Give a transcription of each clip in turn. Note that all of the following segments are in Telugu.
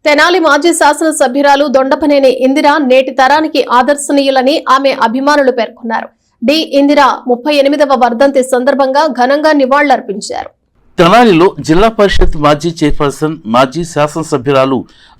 తెనాలి మాజీ శాసనసభ్యురాలు దొండపనేని ఇందిర నేటి తరానికి ఆదర్శనీయులని ఆమె అభిమానులు పేర్కొన్నారు. డి ఇందిర 38వ వర్ధంతి సందర్భంగా ఘనంగా నివాళులర్పించారు. తెనాలిలో జిల్లా పరిషత్ మాజీ చైర్పర్సన్ మాజీ శాసనసభ్యురాలు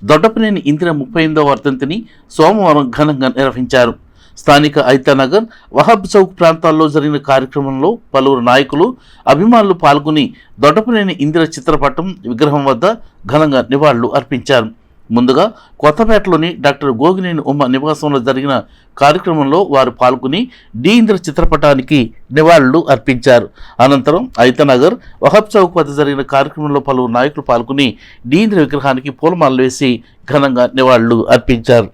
దొడ్డపనేని ఇందిర 38వ వర్ధంతిని సోమవారం ఘనంగా నిర్వహించారు. స్థానిక ఐతానగర్, వహాబ్ చౌక్ ప్రాంతాల్లో జరిగిన కార్యక్రమంలో పలువురు నాయకులు, అభిమానులు పాల్గొని దొడ్డపనేని ఇందిర చిత్రపటం, విగ్రహం వద్ద ఘనంగా నివాళులు అర్పించారు. ముందుగా కొత్తపేటలోని డాక్టర్ గోగినేని ఉమ్మ నివాసంలో జరిగిన కార్యక్రమంలో వారు పాల్గొని డి ఇందిర చిత్రపటానికి నివాళులు అర్పించారు. అనంతరం ఐతానగర్, వహాబ్ చౌక్ వద్ద జరిగిన కార్యక్రమంలో పలువురు నాయకులు పాల్గొని డి ఇందిర విగ్రహానికి పూలమాలలు వేసి ఘనంగా నివాళులు అర్పించారు.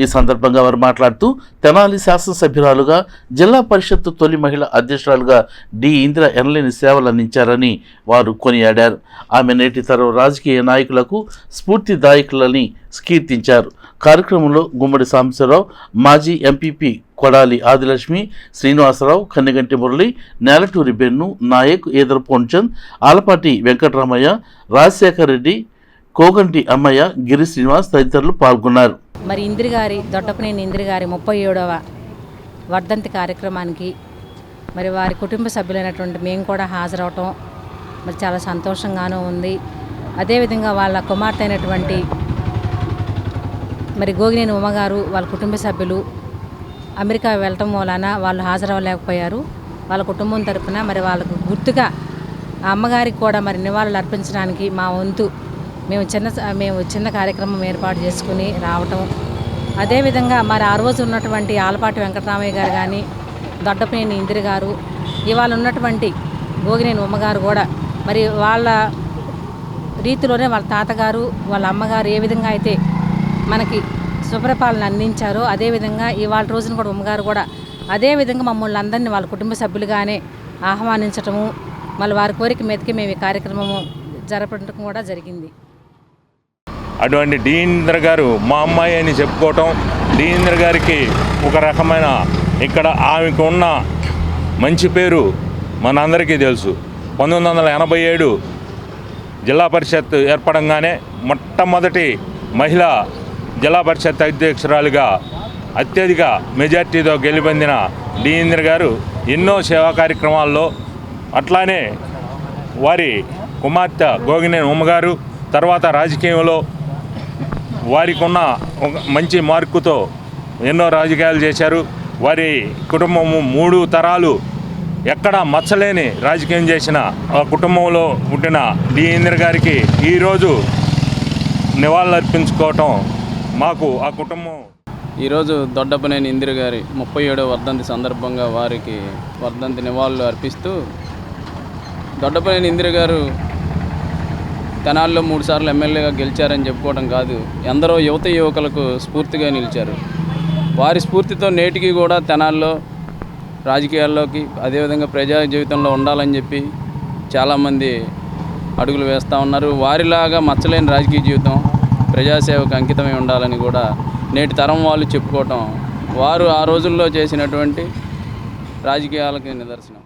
ఈ సందర్భంగా వారు మాట్లాడుతూ తెనాలి శాసనసభ్యురాలుగా, జిల్లా పరిషత్ తొలి మహిళా అధ్యక్షురాలుగా డి ఇందిర ఎనలేని సేవలు అందించారని వారు కొనియాడారు. ఆమె నేటి తరం రాజకీయ నాయకులకు స్ఫూర్తిదాయకులని కీర్తించారు. కార్యక్రమంలో గుమ్మడి సాంబశివరావు, మాజీ ఎంపీపీ కొడాలి ఆదిలక్ష్మి, శ్రీనివాసరావు, కన్నెగంటి మురళి, నేలటూరి బెన్ను, నాయక్, ఈదర పొన్చంద్, ఆలపాటి వెంకటరామయ్య, రాజశేఖర్ రెడ్డి, కోగంటి అమ్మయ్య, గిరి శ్రీనివాస్ తదితరులు పాల్గొన్నారు. మరి దొడ్డపనేని ఇందిర గారి 37వ వర్ధంతి కార్యక్రమానికి మరి వారి కుటుంబ సభ్యులైనటువంటి మేము కూడా హాజరవటం మరి చాలా సంతోషంగానూ ఉంది. అదేవిధంగా వాళ్ళ కుమార్తె అయినటువంటి మరి గోగినేని ఉమ్మగారు వాళ్ళ కుటుంబ సభ్యులు అమెరికా వెళ్ళటం వలన వాళ్ళు హాజరవ్వలేకపోయారు. వాళ్ళ కుటుంబం తరపున మరి వాళ్ళకు గుర్తుగా ఆ అమ్మగారికి కూడా మరి నివాళులు అర్పించడానికి మా వంతు మేము చిన్న కార్యక్రమం ఏర్పాటు చేసుకుని రావటం. అదేవిధంగా మరి ఆ రోజు ఉన్నటువంటి ఆలపాటి వెంకటరామయ్య గారు కానీ, దొడ్డపనేని ఇందిర గారు, ఇవాళ ఉన్నటువంటి గోగినేని ఉమ్మగారు కూడా మరి వాళ్ళ రీతిలోనే వాళ్ళ తాతగారు, వాళ్ళ అమ్మగారు ఏ విధంగా అయితే మనకి సుపరిపాలన అందించారో అదేవిధంగా ఇవాళ రోజున కూడా ఉమ్మగారు కూడా అదేవిధంగా మమ్మల్ని అందరినీ వాళ్ళ కుటుంబ సభ్యులుగానే ఆహ్వానించటము, మళ్ళీ వారి కోరిక మీదకి మేము ఈ కార్యక్రమము జరపడం కూడా జరిగింది. అటువంటి డి ఇందిర గారు మా అమ్మాయి అని చెప్పుకోవటం, డి ఇందిర గారికి ఒక రకమైన ఇక్కడ ఆమెకు ఉన్న మంచి పేరు మనందరికీ తెలుసు. 1987 జిల్లా పరిషత్ ఏర్పడంగానే మొట్టమొదటి మహిళా జిల్లా పరిషత్ అధ్యక్షురాలుగా అత్యధిక మెజార్టీతో గెలుపొందిన డి ఇందిర గారు ఎన్నో సేవా కార్యక్రమాల్లో, అట్లానే వారి కుమార్తె గోగినేని ఉమ్మగారు తర్వాత రాజకీయంలో వారికి ఉన్న మంచి మార్కుతో ఎన్నో రాజకీయాలు చేశారు. వారి కుటుంబము 3 తరాలు ఎక్కడా మచ్చలేని రాజకీయం చేసిన ఆ కుటుంబంలో పుట్టిన డి ఇందిర గారికి ఈరోజు నివాళులు అర్పించుకోవటం మాకు ఆ కుటుంబం. ఈరోజు దొడ్డపనేని ఇందిర గారి 37వ వర్ధంతి సందర్భంగా వారికి వర్ధంతి నివాళులు అర్పిస్తూ, దొడ్డపనేని ఇందిర గారు తెనాలిలో 3 సార్లు ఎమ్మెల్యేగా గెలిచారని చెప్పుకోవడం కాదు, ఎందరో యువకులకు స్ఫూర్తిగా నిలిచారు. వారి స్ఫూర్తితో నేటికి కూడా తెనాలిలో రాజకీయాల్లోకి అదేవిధంగా ప్రజా జీవితంలో ఉండాలని చెప్పి చాలామంది అడుగులు వేస్తూ ఉన్నారు. వారిలాగా మచ్చలేని రాజకీయ జీవితం, ప్రజాసేవకు అంకితమై ఉండాలని కూడా నేటి తరం వాళ్ళు చెప్పుకోవటం వారు ఆ రోజుల్లో చేసినటువంటి రాజకీయాలకి నిదర్శనం.